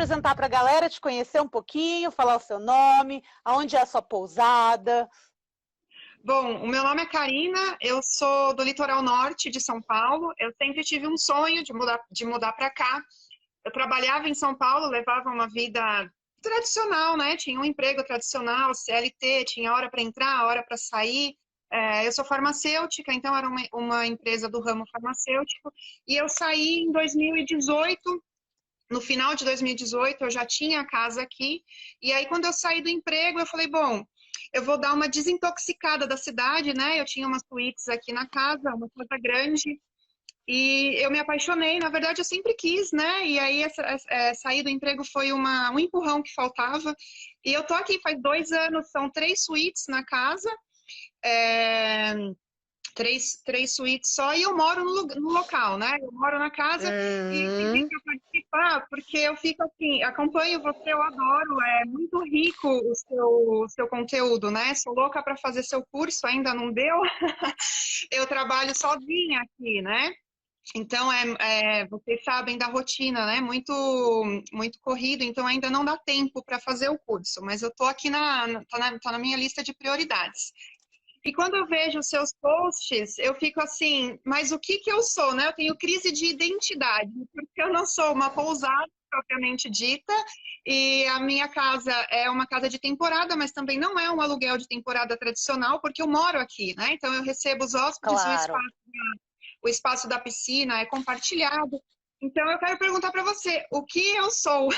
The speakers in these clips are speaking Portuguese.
apresentar para a galera, te conhecer um pouquinho, falar o seu nome, aonde é a sua pousada? Bom, o meu nome é Karina, eu sou do litoral norte de São Paulo. Eu sempre tive um sonho de mudar para cá. Eu trabalhava em São Paulo, levava uma vida tradicional, né? Tinha um emprego tradicional, CLT, tinha hora para entrar, hora para sair. Eu sou farmacêutica, então era uma empresa do ramo farmacêutico. E eu saí em 2018. No final de 2018, eu já tinha a casa aqui. E aí, quando eu saí do emprego, eu falei, bom, eu vou dar uma desintoxicada da cidade, né? Eu tinha umas suítes aqui na casa, uma casa grande. E eu me apaixonei, na verdade eu sempre quis, né? E aí sair do emprego foi um empurrão que faltava. E eu tô aqui faz 2 anos, são 3 suítes na casa, é, três suítes só, e eu moro no local, né? Eu moro na casa e pedi para participar, porque eu fico assim, acompanho você, eu adoro, é muito rico o seu conteúdo, né? Sou louca para fazer seu curso, ainda não deu. Eu trabalho sozinha aqui, né? Então, vocês sabem da rotina, né? Muito, muito corrido, então ainda não dá tempo para fazer o curso, mas eu estou aqui tá na minha lista de prioridades. E quando eu vejo os seus posts, eu fico assim, mas o que eu sou, né? Eu tenho crise de identidade, porque eu não sou uma pousada propriamente dita, e a minha casa é uma casa de temporada, mas também não é um aluguel de temporada tradicional, porque eu moro aqui, né? Então eu recebo os hóspedes, Claro. o espaço da piscina é compartilhado. Então eu quero perguntar para você, o que eu sou?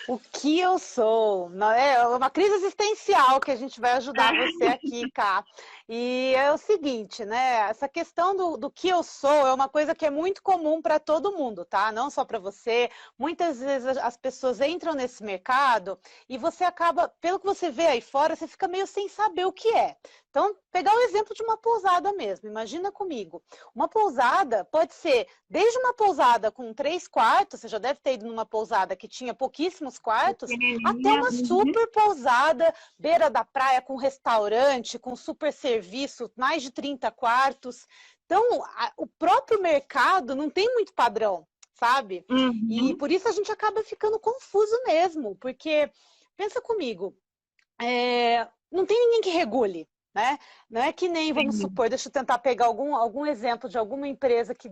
O que eu sou? É uma crise existencial que a gente vai ajudar você aqui, Cá. E é o seguinte, né? Essa questão do que eu sou é uma coisa que é muito comum para todo mundo, tá? Não só para você. Muitas vezes as pessoas entram nesse mercado e você acaba, pelo que você vê aí fora, você fica meio sem saber o que é. Então, pegar o exemplo de uma pousada mesmo, imagina comigo. Uma pousada pode ser desde uma pousada com 3 quartos, você já deve ter ido numa pousada que tinha pouquíssimos quartos, até uma super pousada, beira da praia, com restaurante, com super serviço, mais de 30 quartos. Então, o próprio mercado não tem muito padrão, sabe? E por isso a gente acaba ficando confuso mesmo, porque, pensa comigo, não tem ninguém que regule. Né? Não é que nem, vamos supor, deixa eu tentar pegar algum exemplo de alguma empresa que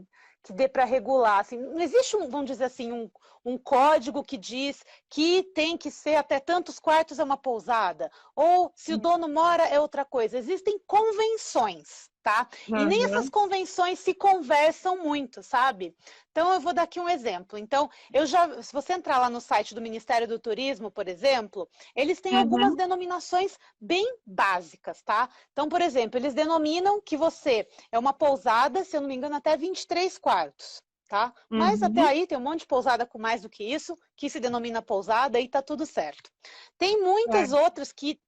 dê para regular. Assim, não existe, vamos dizer assim, um código que diz que tem que ser até tantos quartos é uma pousada, ou se o dono mora é outra coisa. Existem convenções, tá? E nem essas convenções se conversam muito, sabe? Então, eu vou dar aqui um exemplo. Então, se você entrar lá no site do Ministério do Turismo, por exemplo, eles têm algumas denominações bem básicas, tá? Então, por exemplo, eles denominam que você é uma pousada, se eu não me engano, até 23 quartos, tá? Mas até aí tem um monte de pousada com mais do que isso, que se denomina pousada e tá tudo certo. Tem muitas outras que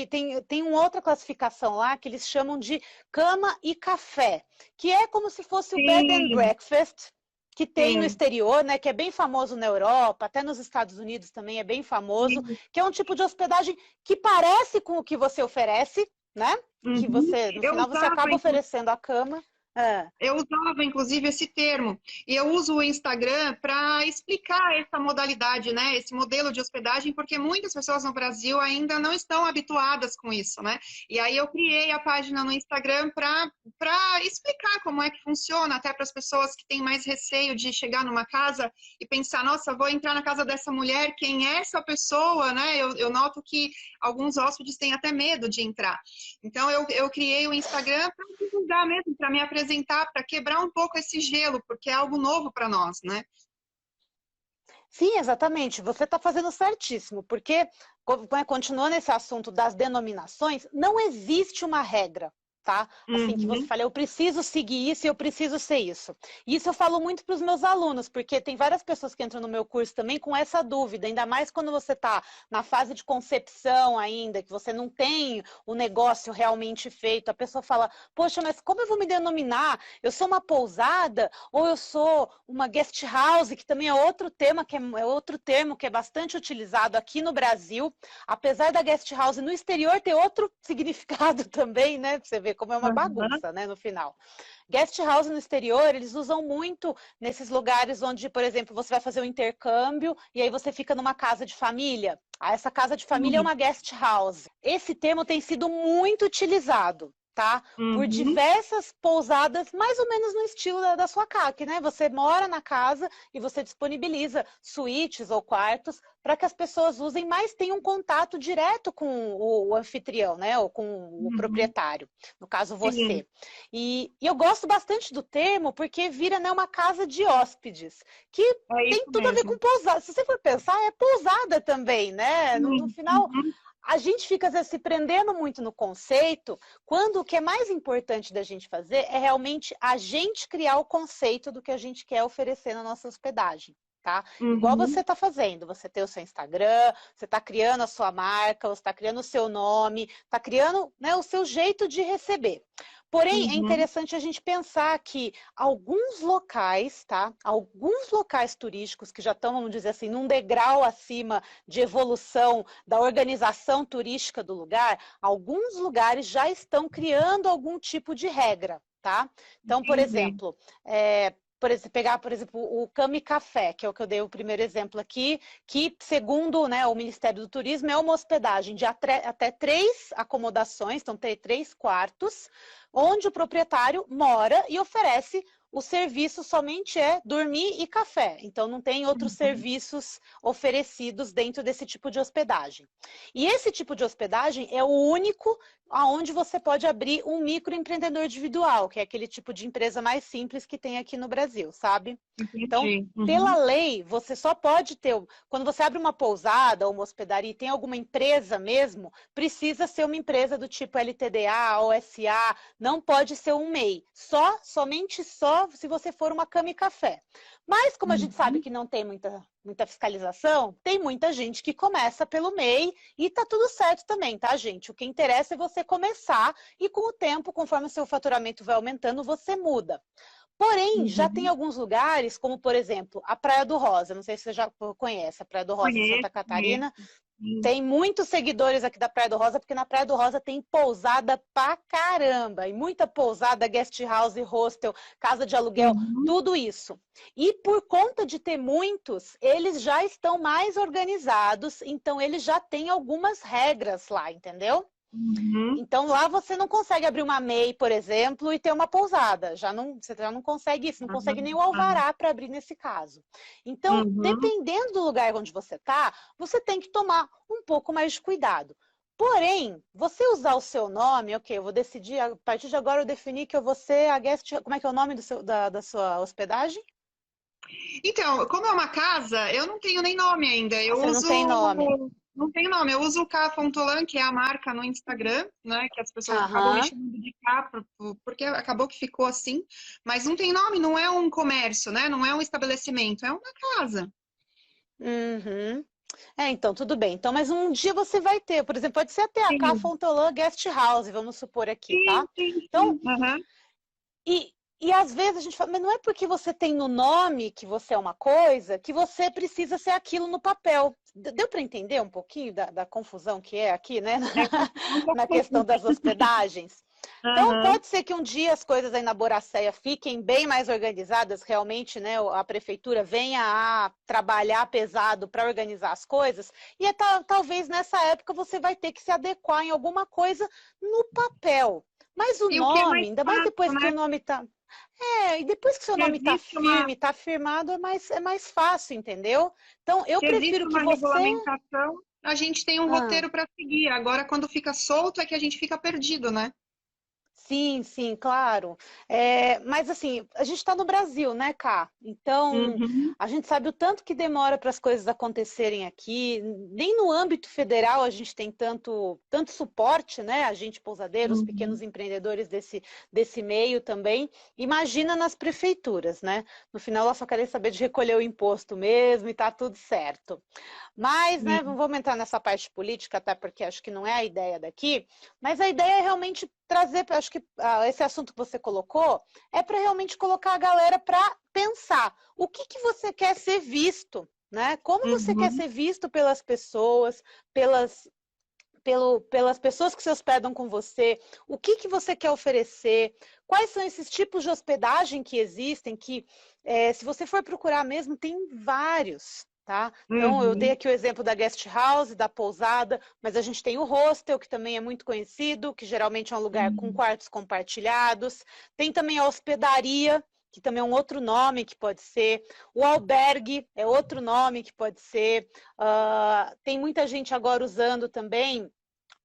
tem uma outra classificação lá que eles chamam de cama e café, que é como se fosse o bed and breakfast, que tem no exterior, né, que é bem famoso na Europa, até nos Estados Unidos também é bem famoso, que é um tipo de hospedagem que parece com o que você oferece, né? Que você, no final, você acaba oferecendo a cama. Eu usava, inclusive, esse termo. E eu uso o Instagram para explicar essa modalidade, né? Esse modelo de hospedagem, porque muitas pessoas no Brasil ainda não estão habituadas com isso, né? E aí eu criei a página no Instagram para explicar como é que funciona, até para as pessoas que têm mais receio de chegar numa casa e pensar, nossa, vou entrar na casa dessa mulher, quem é essa pessoa, né? Eu noto que alguns hóspedes têm até medo de entrar. Então, eu criei o Instagram para divulgar mesmo, para me apresentar, para quebrar um pouco esse gelo, porque é algo novo para nós, né? Sim, exatamente. Você está fazendo certíssimo, porque, continuando esse assunto das denominações, não existe uma regra. Tá? Assim que você fala, eu preciso seguir isso e eu preciso ser isso. E isso eu falo muito para os meus alunos, porque tem várias pessoas que entram no meu curso também com essa dúvida, ainda mais quando você está na fase de concepção ainda, que você não tem o negócio realmente feito. A pessoa fala, poxa, mas como eu vou me denominar? Eu sou uma pousada ou eu sou uma guest house, que também é outro tema, é outro termo que é bastante utilizado aqui no Brasil, apesar da guest house no exterior ter outro significado também, né? Pra você ver porque como é uma bagunça, né, no final. Guest house no exterior, eles usam muito nesses lugares onde, por exemplo, você vai fazer um intercâmbio e aí você fica numa casa de família. Ah, essa casa de família é uma guest house. Esse termo tem sido muito utilizado, tá? Por diversas pousadas, mais ou menos no estilo da sua CAC, né? Você mora na casa e você disponibiliza suítes ou quartos para que as pessoas usem, mas tenham um contato direto com o anfitrião, né? Ou com o proprietário, no caso você. E eu gosto bastante do termo porque vira, né, uma casa de hóspedes, que tem tudo a ver com pousada. Se você for pensar, é pousada também, né? No final, a gente fica às vezes se prendendo muito no conceito, quando o que é mais importante da gente fazer é realmente a gente criar o conceito do que a gente quer oferecer na nossa hospedagem. Tá? Igual você está fazendo, você tem o seu Instagram, você está criando a sua marca, você está criando o seu nome, está criando, né, o seu jeito de receber. Porém, é interessante a gente pensar que alguns locais, tá? Alguns locais turísticos que já estão, vamos dizer assim, num degrau acima de evolução da organização turística do lugar, alguns lugares já estão criando algum tipo de regra, tá? Então, por exemplo, pegar, por exemplo, o Cami Café, que é o que eu dei o primeiro exemplo aqui, que, segundo, né, o Ministério do Turismo, é uma hospedagem de até 3 acomodações, então tem 3 quartos, onde o proprietário mora e oferece o serviço somente é dormir e café. Então, não tem outros serviços oferecidos dentro desse tipo de hospedagem. E esse tipo de hospedagem é o único aonde você pode abrir um microempreendedor individual, que é aquele tipo de empresa mais simples que tem aqui no Brasil, sabe? Então, pela lei, você só pode ter... Quando você abre uma pousada ou uma hospedaria e tem alguma empresa mesmo, precisa ser uma empresa do tipo LTDA, OSA, não pode ser um MEI. Somente se você for uma cama e café. Mas, como a gente sabe que não tem muita fiscalização, tem muita gente que começa pelo MEI e tá tudo certo também, tá, gente? O que interessa é você começar e com o tempo, conforme o seu faturamento vai aumentando, você muda. Porém, já tem alguns lugares, como por exemplo, a Praia do Rosa. Não sei se você já conhece a Praia do Rosa em Santa Catarina. Tem muitos seguidores aqui da Praia do Rosa, porque na Praia do Rosa tem pousada pra caramba. E muita pousada, guest house, hostel, casa de aluguel, tudo isso. E por conta de ter muitos, eles já estão mais organizados, então eles já têm algumas regras lá, entendeu? Então lá você não consegue abrir uma MEI, por exemplo, e ter uma pousada. Você já não consegue isso, não consegue nem o alvará para abrir nesse caso. Então, dependendo do lugar onde você está, você tem que tomar um pouco mais de cuidado. Porém, você usar o seu nome, ok, eu vou decidir, a partir de agora eu defini que eu vou ser a guest... Como é que é o nome da sua hospedagem? Então, como é uma casa, eu não tenho nem nome ainda. Você não tem nome. Não tenho nome. Eu uso o K.Lan, que é a marca no Instagram, né? Que as pessoas acabam me chamando de K, porque acabou que ficou assim. Mas não tem nome, não é um comércio, né? Não é um estabelecimento, é uma casa. Então, tudo bem. Então, mas um dia você vai ter, por exemplo, pode ser até a K.Lan Guest House, vamos supor aqui, tá? Então, e às vezes a gente fala, mas não é porque você tem no nome que você é uma coisa, que você precisa ser aquilo no papel. Deu para entender um pouquinho da confusão que é aqui, né? Na questão das hospedagens? Então, pode ser que um dia as coisas aí na Boracéia fiquem bem mais organizadas, realmente, né? A prefeitura venha a trabalhar pesado para organizar as coisas, e talvez nessa época você vai ter que se adequar em alguma coisa no papel. Mas o nome, ainda mais depois que o nome está... e depois que seu nome está firme, está firmado, é mais fácil, entendeu? Então, eu prefiro que você... regulamentação, a gente tem um roteiro para seguir. Agora, quando fica solto, é que a gente fica perdido, né? Sim, sim, claro. Mas assim, a gente está no Brasil, né, Cá? Então, a gente sabe o tanto que demora para as coisas acontecerem aqui. Nem no âmbito federal a gente tem tanto suporte, né? A gente, pousadeiros, pequenos empreendedores desse meio também. Imagina nas prefeituras, né? No final, ela só quer saber de recolher o imposto mesmo e tá tudo certo. Mas, né, não vamos entrar nessa parte política, até porque acho que não é a ideia daqui, mas a ideia é realmente trazer, acho que esse assunto que você colocou, é para realmente colocar a galera para pensar o que você quer ser visto, né? Como você quer ser visto pelas pessoas, pelas pessoas que se hospedam com você, o que que você quer oferecer, quais são esses tipos de hospedagem que existem, que se você for procurar mesmo, tem vários, tá? Então, eu dei Uhum. aqui o exemplo da guest house, da pousada, mas a gente tem o hostel, que também é muito conhecido, que geralmente é um lugar com Uhum. quartos compartilhados. Tem também a hospedaria, que também é um outro nome que pode ser. O albergue é outro nome que pode ser. Tem muita gente agora usando também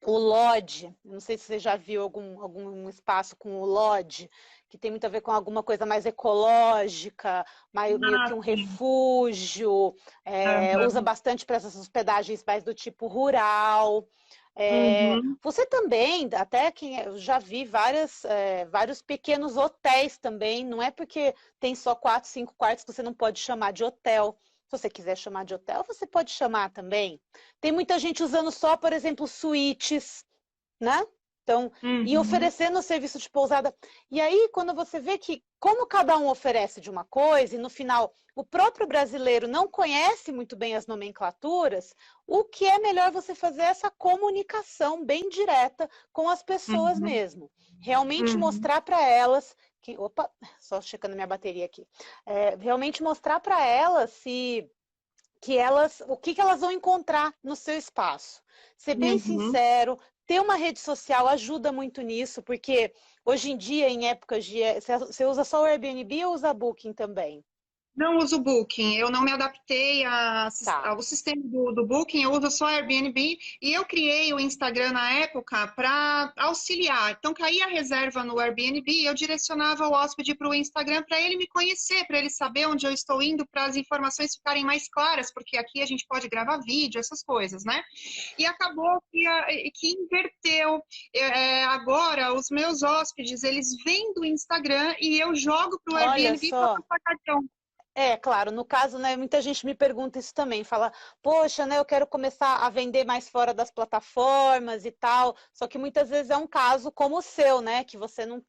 o lodge. Não sei se você já viu algum espaço com o lodge, que tem muito a ver com alguma coisa mais ecológica, meio que Ah, um sim. refúgio, usa Aham. bastante para essas hospedagens mais do tipo rural. Uhum. Você também, até que eu já vi vários pequenos hotéis também, não é porque tem só 4, 5 quartos que você não pode chamar de hotel. Se você quiser chamar de hotel, você pode chamar também. Tem muita gente usando só, por exemplo, suítes, né? Então, e Uhum. oferecendo o serviço de pousada. E aí, quando você vê que, como cada um oferece de uma coisa, e no final o próprio brasileiro não conhece muito bem as nomenclaturas, o que é melhor você fazer é essa comunicação bem direta com as pessoas Uhum. mesmo. Realmente Uhum. mostrar para elas que. Opa, só checando minha bateria aqui. Realmente mostrar para elas se o que que elas vão encontrar no seu espaço. Ser bem Uhum. sincero, ter uma rede social ajuda muito nisso, porque hoje em dia, em épocas de. Você usa só o Airbnb ou usa Booking também? Não uso Booking, eu não me adaptei Tá. ao sistema do Booking, eu uso só Airbnb e eu criei o Instagram na época para auxiliar. Então, caía a reserva no Airbnb e eu direcionava o hóspede para o Instagram para ele me conhecer, para ele saber onde eu estou indo, para as informações ficarem mais claras, porque aqui a gente pode gravar vídeo, essas coisas, né? E acabou que inverteu. Agora, os meus hóspedes, eles vêm do Instagram e eu jogo para o Olha Airbnb para só. passar cartão. Claro, no caso, né, muita gente me pergunta isso também, fala, poxa, né, eu quero começar a vender mais fora das plataformas e tal, só que muitas vezes é um caso como o seu, né, que você não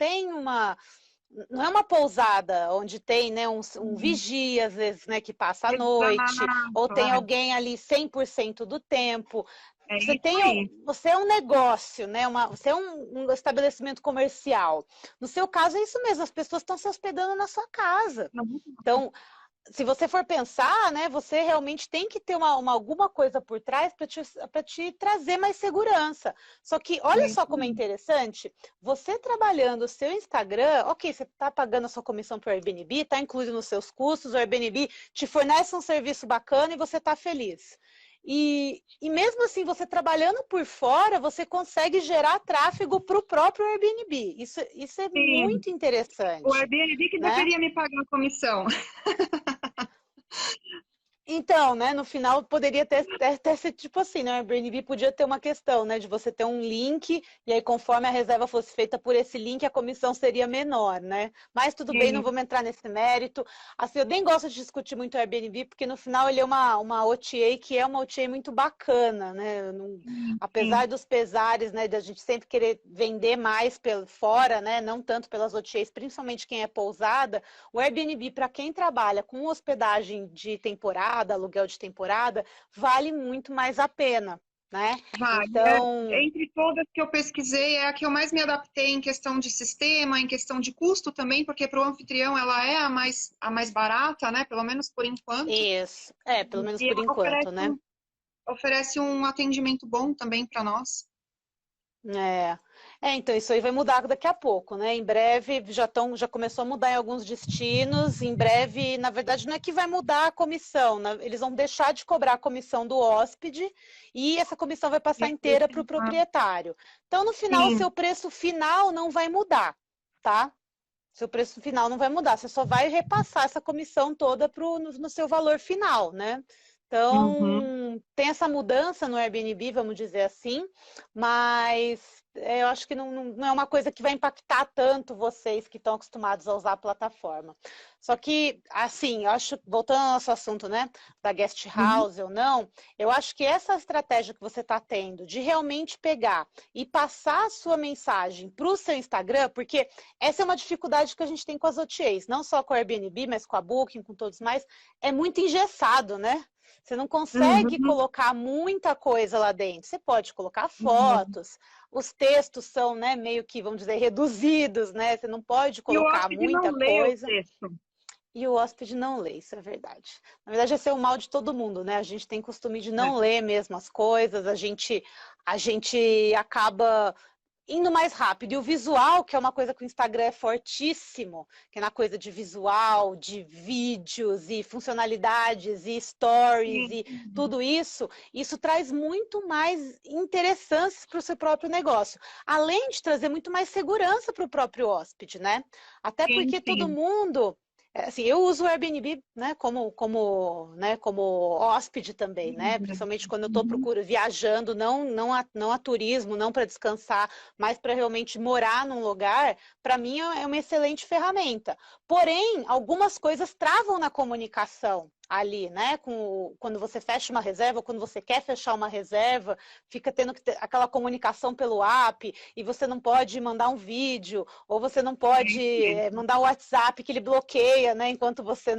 é uma pousada onde tem, né, um vigia, às vezes, né, que passa a noite, ou Exato, tem alguém ali 100% do tempo. é isso aí. Você é um negócio, né? Você é um estabelecimento comercial. No seu caso, é isso mesmo, as pessoas estão se hospedando na sua casa. Então, se você for pensar, né, você realmente tem que ter alguma coisa por trás para te trazer mais segurança. Só que olha É só isso como é aí. interessante, você trabalhando o seu Instagram, ok, você está pagando a sua comissão para o Airbnb, está incluído nos seus custos, o Airbnb te fornece um serviço bacana e você está feliz. E mesmo assim, você trabalhando por fora, você consegue gerar tráfego para o próprio Airbnb. Isso é Sim, muito o interessante, Airbnb que né? deveria me pagar a comissão. Então, né, no final poderia até ser tipo assim, né? O Airbnb podia ter uma questão, né, de você ter um link e aí conforme a reserva fosse feita por esse link, a comissão seria menor, né? Mas tudo bem, não Sim. vamos entrar nesse mérito. Assim, eu nem gosto de discutir muito o Airbnb, porque no final ele é uma OTA que é uma OTA muito bacana, né? Sim. Apesar dos pesares, né, da gente sempre querer vender mais pelo fora, né, não tanto pelas OTAs, principalmente quem é pousada, o Airbnb, para quem trabalha com hospedagem de temporada, aluguel de temporada, vale muito mais a pena, né? Vai. Então, Entre todas que eu pesquisei, é a que eu mais me adaptei em questão de sistema, em questão de custo também, porque para o anfitrião ela é a mais barata, né? Pelo menos por enquanto. isso, pelo menos E por ela enquanto, né? oferece um atendimento bom também para nós. É. Então isso aí vai mudar daqui a pouco, né? Em breve já começou a mudar em alguns destinos. Em breve, na verdade, não é que vai mudar a comissão, né? Eles vão deixar de cobrar a comissão do hóspede e essa comissão vai passar inteira para o proprietário. Então, no final, o Sim. seu preço final não vai mudar, tá? Seu preço final não vai mudar, você só vai repassar essa comissão toda no seu valor final, né? Uhum. Então, tem essa mudança no Airbnb, vamos dizer assim, mas eu acho que não é uma coisa que vai impactar tanto vocês que estão acostumados a usar a plataforma. Só que, assim, eu acho, voltando ao nosso assunto, né, da guest Uhum. house ou não, eu acho que essa estratégia que você está tendo de realmente pegar e passar a sua mensagem para o seu Instagram, porque essa é uma dificuldade que a gente tem com as OTAs, não só com a Airbnb, mas com a Booking, com todos mais, é muito engessado, né? Você não consegue colocar muita coisa lá dentro. Você pode colocar fotos, os textos são, né, meio que, vamos dizer, reduzidos, né? Você não pode E o colocar hóspede não muita lê o coisa. texto. E o hóspede não lê, isso é verdade. Na verdade, esse é o mal de todo mundo, né? A gente tem costume de não ler mesmo as coisas, a gente acaba indo mais rápido. E o visual, que é uma coisa que o Instagram é fortíssimo, que é na coisa de visual, de vídeos e funcionalidades e stories e tudo isso, isso traz muito mais interessâncias para o seu próprio negócio. Além de trazer muito mais segurança para o próprio hóspede, né? Até porque todo mundo... Assim, eu uso o Airbnb, né, como hóspede também, né? Principalmente quando eu estou viajando, não a turismo, não para descansar, mas para realmente morar num lugar, para mim é uma excelente ferramenta. Porém, algumas coisas travam na comunicação ali, né? Quando você fecha uma reserva, quando você quer fechar uma reserva, fica tendo que ter aquela comunicação pelo app, e você não pode mandar um vídeo, ou você não pode mandar o WhatsApp que ele bloqueia, né? Enquanto você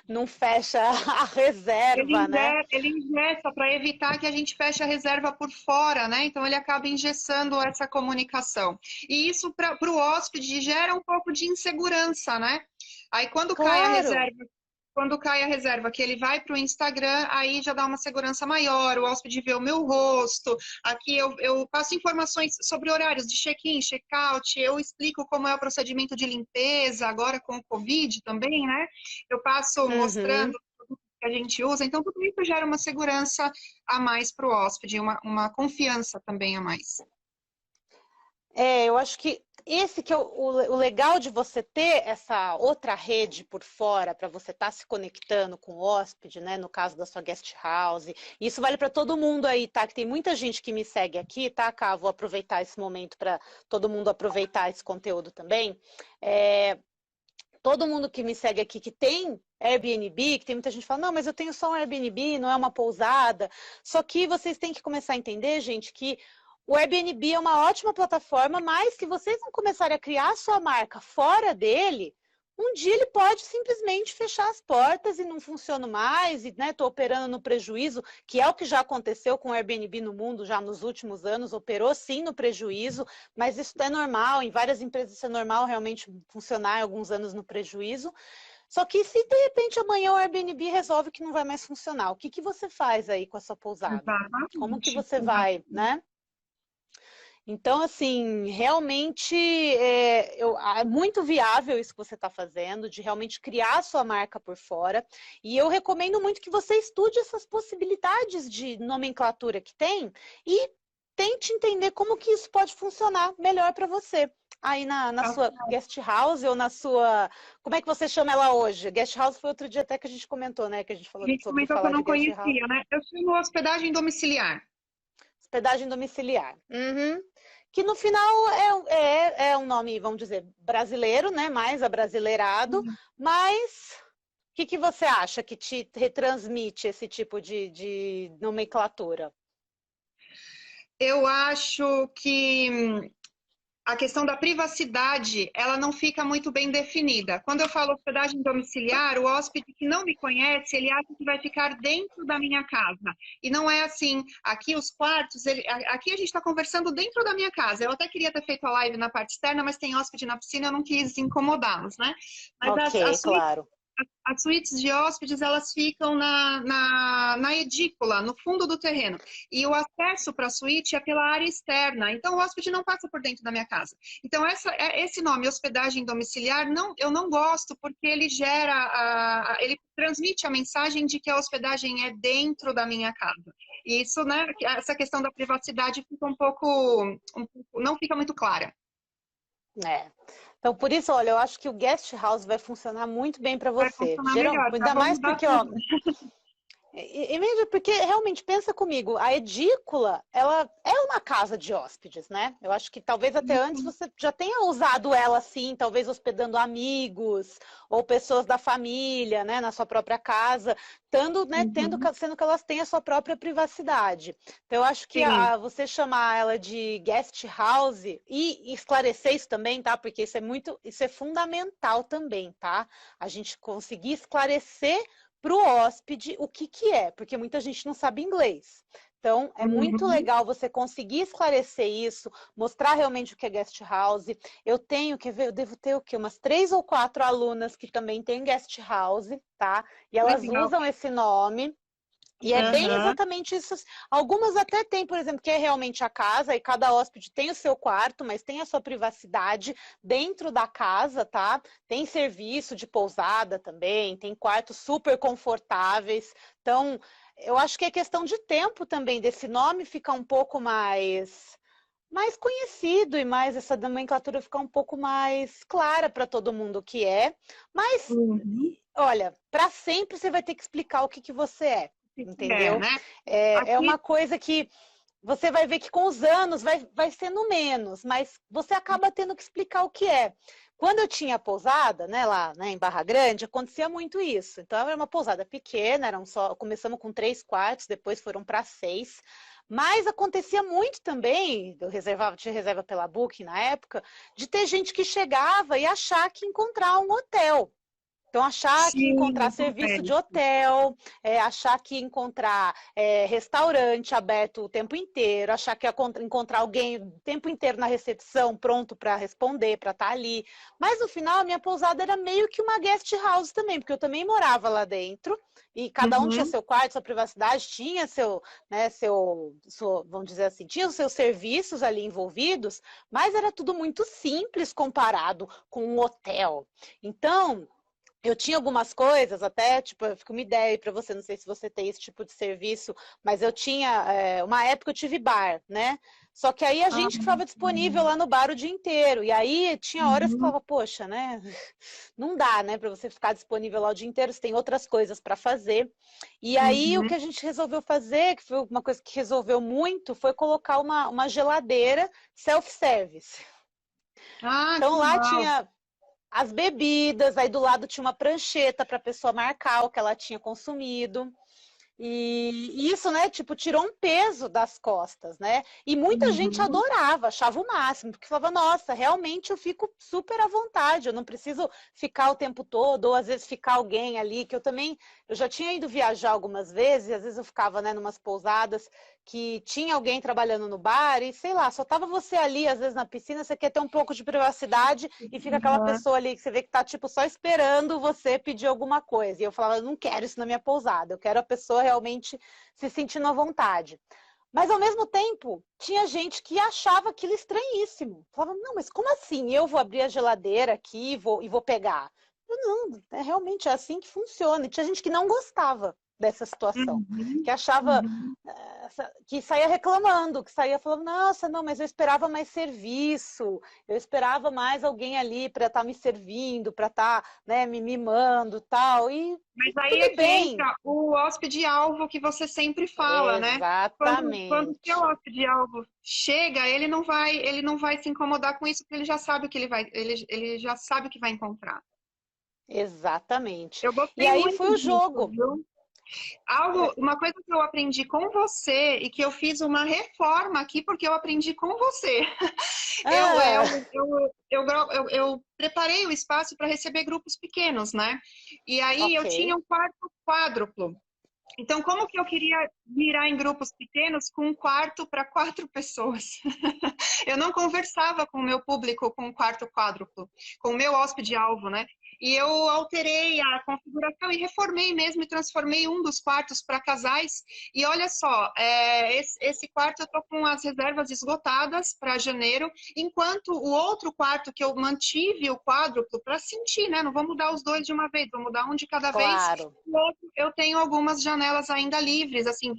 não fecha a reserva, né? Ele ingessa para evitar que a gente feche a reserva por fora, né? Então ele acaba engessando essa comunicação. E isso para o hóspede gera um pouco de insegurança, né? Aí quando cai a reserva, que ele vai para o Instagram, aí já dá uma segurança maior, o hóspede vê o meu rosto, aqui eu passo informações sobre horários de check-in, check-out, eu explico como é o procedimento de limpeza, agora com o Covid também, né? Eu passo mostrando o que a gente usa, então tudo isso gera uma segurança a mais para o hóspede, uma confiança também a mais. Eu acho que esse que é o legal de você ter essa outra rede por fora para você estar se conectando com o hóspede, né? No caso da sua guest house. Isso vale para todo mundo aí, tá? Que tem muita gente que me segue aqui, tá, Cá? Vou aproveitar esse momento para todo mundo aproveitar esse conteúdo também. Todo mundo que me segue aqui que tem Airbnb, que tem muita gente que fala, não, mas eu tenho só um Airbnb, não é uma pousada. Só que vocês têm que começar a entender, gente, que o Airbnb é uma ótima plataforma, mas se vocês não começarem a criar a sua marca fora dele, um dia ele pode simplesmente fechar as portas e não funciona mais, e estou operando no prejuízo, que é o que já aconteceu com o Airbnb no mundo já nos últimos anos, operou sim no prejuízo, mas isso é normal, em várias empresas isso é normal realmente funcionar em alguns anos no prejuízo. Só que se de repente amanhã o Airbnb resolve que não vai mais funcionar, o que você faz aí com a sua pousada? Como que você vai, né? Então, assim, realmente é muito viável isso que você está fazendo, de realmente criar a sua marca por fora. E eu recomendo muito que você estude essas possibilidades de nomenclatura que tem e tente entender como que isso pode funcionar melhor para você. Aí na sua guest house ou na sua... Como é que você chama ela hoje? Guest house foi outro dia até que a gente comentou, né? Que a gente falou sobre falar de guest house. Conhecia, né? Eu chamo hospedagem domiciliar. Hospedagem domiciliar. Que no final é um nome, vamos dizer, brasileiro, né? Mais abrasileirado, mas o que você acha que te retransmite esse tipo de nomenclatura? Eu acho que a questão da privacidade, ela não fica muito bem definida. Quando eu falo hospedagem domiciliar, o hóspede que não me conhece, ele acha que vai ficar dentro da minha casa. E não é assim. Aqui os quartos, aqui a gente está conversando dentro da minha casa. Eu até queria ter feito a live na parte externa, mas tem hóspede na piscina, eu não quis incomodá-los, né? Mas claro. As suítes de hóspedes, elas ficam na edícula, no fundo do terreno. E o acesso para a suíte é pela área externa. Então, o hóspede não passa por dentro da minha casa. Então, esse nome, hospedagem domiciliar, eu não gosto, porque ele ele transmite a mensagem de que a hospedagem é dentro da minha casa. E isso, né, essa questão da privacidade fica não fica muito clara. Então, por isso, olha, eu acho que o guest house vai funcionar muito bem para você. Melhor, ainda mais porque, ó, porque realmente, pensa comigo, a edícula, ela é uma casa de hóspedes, né? Eu acho que talvez até antes você já tenha usado ela assim, talvez hospedando amigos ou pessoas da família, né, na sua própria casa, sendo que elas têm a sua própria privacidade. Então, eu acho que você chamar ela de guest house e esclarecer isso também, tá? Porque isso é fundamental também, tá? A gente conseguir esclarecer para o hóspede o que que é, porque muita gente não sabe inglês. Então, é muito Uhum. legal você conseguir esclarecer isso, mostrar realmente o que é guest house. Eu tenho, quer ver, eu devo ter o quê? Umas 3 ou 4 alunas que também têm guest house, tá? E elas Legal. usam esse nome. E é bem Aham. exatamente isso. Algumas até tem, por exemplo, que é realmente a casa, e cada hóspede tem o seu quarto, mas tem a sua privacidade dentro da casa, tá? Tem serviço de pousada também, tem quartos super confortáveis. Então, eu acho que é questão de tempo também desse nome ficar um pouco mais conhecido e mais essa nomenclatura ficar um pouco mais clara para todo mundo o que é. Mas, Uhum. olha, para sempre você vai ter que explicar o que que você é, É, entendeu? né? É Aqui, uma coisa que você vai ver que com os anos vai sendo menos, mas você acaba tendo que explicar o que é. Quando eu tinha pousada, né, lá, né, em Barra Grande, acontecia muito isso. Então, era uma pousada pequena, começamos com 3 quartos, depois foram para 6. Mas acontecia muito também, tinha reserva pela Booking na época, de ter gente que chegava e achar que encontrar um hotel. Então, achar que sim, encontrar serviço de acontece. hotel, achar que encontrar restaurante aberto o tempo inteiro, achar que encontrar alguém o tempo inteiro na recepção, pronto para responder, para estar ali. Mas no final, a minha pousada era meio que uma guest house também, porque eu também morava lá dentro, e cada um tinha Uhum. seu quarto, sua privacidade, tinha vamos dizer assim, tinha os seus serviços ali envolvidos, mas era tudo muito simples comparado com um hotel. Então, eu tinha algumas coisas, até, tipo, fica uma ideia para você, não sei se você tem esse tipo de serviço, mas eu tinha, uma época eu tive bar, né? Só que aí a Ah, gente que estava disponível lá no bar o dia inteiro, e aí tinha horas que eu uhum. falava, poxa, né? Não dá, né, para você ficar disponível lá o dia inteiro, você tem outras coisas para fazer. E aí o Uhum. que a gente resolveu fazer, que foi uma coisa que resolveu muito, foi colocar uma geladeira self-service. Ah, que Então lá legal. tinha as bebidas, aí do lado tinha uma prancheta para a pessoa marcar o que ela tinha consumido. E isso, né, tipo, tirou um peso das costas, né? E muita gente Uhum. adorava, achava o máximo, porque falava, nossa, realmente eu fico super à vontade, eu não preciso ficar o tempo todo, ou às vezes ficar alguém ali, que eu já tinha ido viajar algumas vezes, e às vezes eu ficava, né, numas pousadas que tinha alguém trabalhando no bar, e sei lá, só tava você ali, às vezes na piscina, você quer ter um pouco de privacidade, e fica aquela Uhum. pessoa ali que você vê que tá, tipo, só esperando você pedir alguma coisa. E eu falava, eu não quero isso na minha pousada, eu quero a pessoa realmente se sentindo à vontade. Mas, ao mesmo tempo, tinha gente que achava aquilo estranhíssimo. Falava, não, mas como assim? Eu vou abrir a geladeira aqui e vou pegar? Eu, não, realmente é assim que funciona. E tinha gente que não gostava dessa situação, Uhum. que achava Uhum. que saía reclamando, que saía falando, nossa, não, mas eu esperava mais serviço, eu esperava mais alguém ali para estar me servindo, para estar, né, me mimando, tal, e Mas aí é tudo que bem. entra o hóspede-alvo que você sempre fala, né? Quando o seu Exatamente. hóspede-alvo chega, ele não vai se incomodar com isso, porque ele já sabe o que ele já sabe o que vai encontrar. Exatamente. Eu E gostei aí muito foi o disso, jogo. viu? É, Uma coisa que eu aprendi com você e que eu fiz uma reforma aqui porque eu aprendi com você. Eu, é, ah, eu preparei o espaço para receber grupos pequenos, né? E aí ok. eu tinha um quarto quádruplo. Então, como que eu queria virar em grupos pequenos com um quarto para 4 pessoas? Eu não conversava com o meu público com um quarto quádruplo, com o meu hóspede-alvo, né? E eu alterei a configuração e reformei mesmo e transformei um dos quartos para casais. E olha só, esse quarto eu tô com as reservas esgotadas para janeiro, enquanto o outro quarto que eu mantive o quádruplo para sentir, né? Não vou mudar os dois de uma vez, vou mudar um de cada vez. Claro. O outro, eu tenho algumas janelas ainda livres, assim,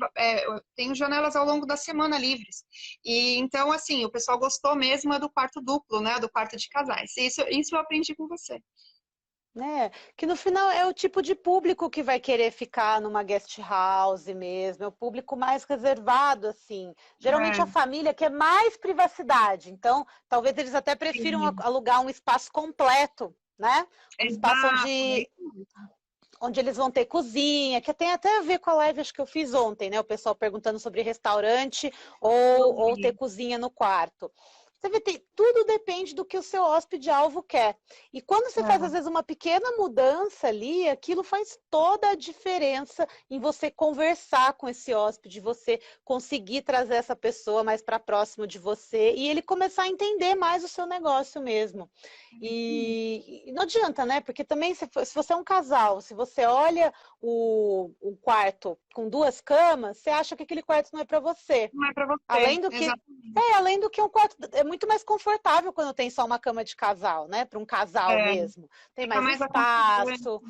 eu tenho janelas ao longo da semana livres. E então, assim, o pessoal gostou mesmo do quarto duplo, né? Do quarto de casais. Isso eu aprendi com você. Né? Que no final é o tipo de público que vai querer ficar numa guest house mesmo, é o público mais reservado, assim. Geralmente a É, família quer mais privacidade, então talvez eles até prefiram sim. alugar um espaço completo, né? Um espaço Exato. onde eles vão ter cozinha, que tem até a ver com a live acho que eu fiz ontem, né? O pessoal perguntando sobre restaurante Eu ou ter vi. cozinha no quarto. Você vê, tudo depende do que o seu hóspede-alvo quer. E quando você faz, às vezes, uma pequena mudança ali, aquilo faz toda a diferença em você conversar com esse hóspede, você conseguir trazer essa pessoa mais para próximo de você e ele começar a entender mais o seu negócio mesmo. E não adianta, né? Porque também, se você é um casal, se você olha o quarto com 2 camas, você acha que aquele quarto não é para você. Não é para você, Além do que, exatamente. além do que um quarto é muito mais confortável quando tem só uma cama de casal, né? Para um casal mesmo. Tem Fica mais mais espaço,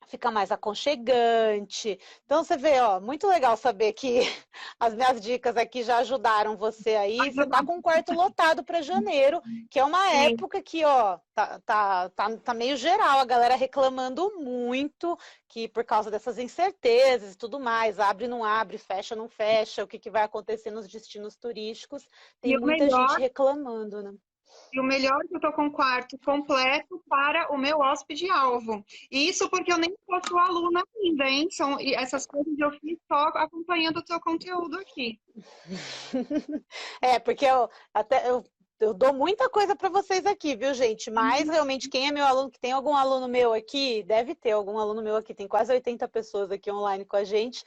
fica mais aconchegante. Então você vê, ó, muito legal saber que as minhas dicas aqui já ajudaram você aí. Você tá com um quarto lotado para janeiro, que é uma Sim. época que, ó, tá meio geral, a galera reclamando muito que por causa dessas incertezas e tudo mais, abre, não abre, fecha, não fecha, o que, que vai acontecer nos destinos turísticos, tem muita gente reclamando, né? E o melhor é que eu tô com o quarto completo para o meu hóspede-alvo. E isso porque eu nem sou sua aluna ainda, hein? E essas coisas eu fiz só acompanhando o teu conteúdo aqui. Porque eu dou muita coisa para vocês aqui, viu, gente? Mas realmente, quem é meu aluno, que tem algum aluno meu aqui, deve ter algum aluno meu aqui, tem quase 80 pessoas aqui online com a gente.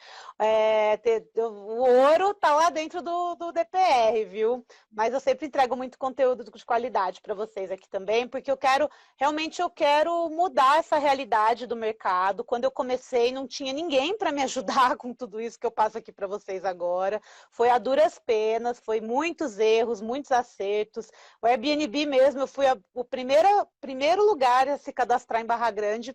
O ouro tá lá dentro do DPR, viu? Mas eu sempre entrego muito conteúdo de qualidade para vocês aqui também, porque realmente eu quero mudar essa realidade do mercado. Quando eu comecei, não tinha ninguém para me ajudar com tudo isso que eu passo aqui para vocês agora. Foi a duras penas, foi muitos erros, muitos acertos. O Airbnb mesmo, eu fui o primeiro lugar a se cadastrar em Barra Grande,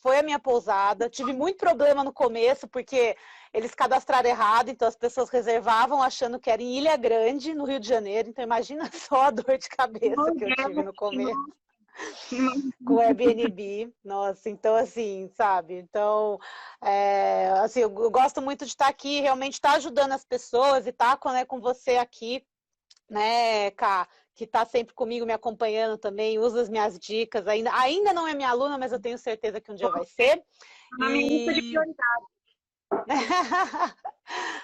foi a minha pousada. Tive muito problema no começo, porque eles cadastraram errado, então as pessoas reservavam achando que era em Ilha Grande, no Rio de Janeiro. Então imagina só a dor de cabeça que eu tive no começo com o Airbnb. Nossa, então assim, sabe? Então, assim, eu gosto muito de estar aqui, realmente estar ajudando as pessoas e estar com você aqui, né, Ká, que está sempre comigo, me acompanhando também, usa as minhas dicas, ainda não é minha aluna, mas eu tenho certeza que um dia vai ser. Na minha lista de prioridades.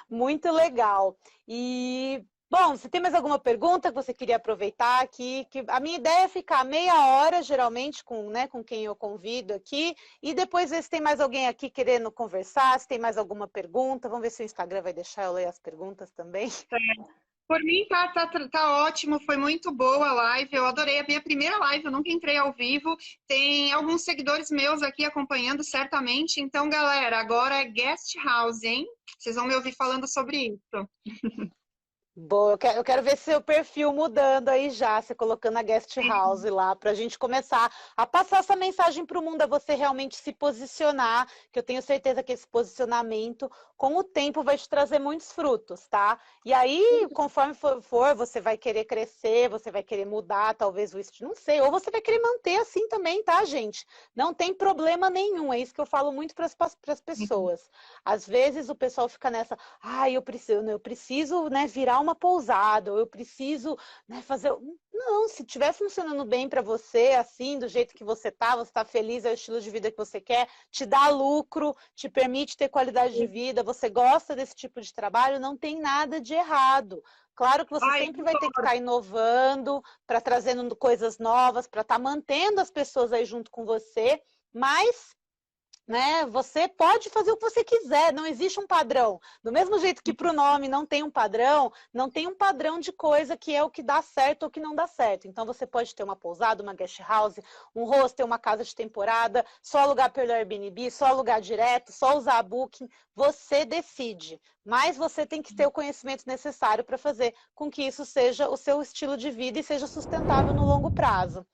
Muito legal. E, bom, você tem mais alguma pergunta que você queria aproveitar aqui? Que a minha ideia é ficar meia hora, geralmente, com quem eu convido aqui, e depois ver se tem mais alguém aqui querendo conversar, se tem mais alguma pergunta. Vamos ver se o Instagram vai deixar eu ler as perguntas também. Por mim, tá ótimo, foi muito boa a live, eu adorei a minha primeira live, eu nunca entrei ao vivo, tem alguns seguidores meus aqui acompanhando, certamente, então, galera, agora é guest house, hein? Vocês vão me ouvir falando sobre isso. Boa, eu quero ver seu perfil mudando aí já, você colocando a guest house lá, para a gente começar a passar essa mensagem para o mundo, a você realmente se posicionar, que eu tenho certeza que esse posicionamento, com o tempo, vai te trazer muitos frutos, tá? E aí, conforme for, você vai querer crescer, você vai querer mudar, talvez o estilo, não sei, ou você vai querer manter assim também, tá, gente? Não tem problema nenhum, é isso que eu falo muito para as pessoas. Às vezes o pessoal fica nessa, eu preciso, né, virar uma pousada, ou eu preciso, né, fazer... Não, se estiver funcionando bem para você, assim, do jeito que você está feliz, é o estilo de vida que você quer, te dá lucro, te permite ter qualidade de vida, você gosta desse tipo de trabalho, não tem nada de errado. Claro que você sempre vai ter que estar inovando, para trazendo coisas novas, para estar mantendo as pessoas aí junto com você, mas... né? Você pode fazer o que você quiser, não existe um padrão. Do mesmo jeito que para o nome não tem um padrão, não tem um padrão de coisa que é o que dá certo ou que não dá certo. Então você pode ter uma pousada, uma guest house, um hostel, uma casa de temporada, só alugar pelo Airbnb, só alugar direto, só usar a Booking. Você decide, mas você tem que ter o conhecimento necessário para fazer com que isso seja o seu estilo de vida e seja sustentável no longo prazo.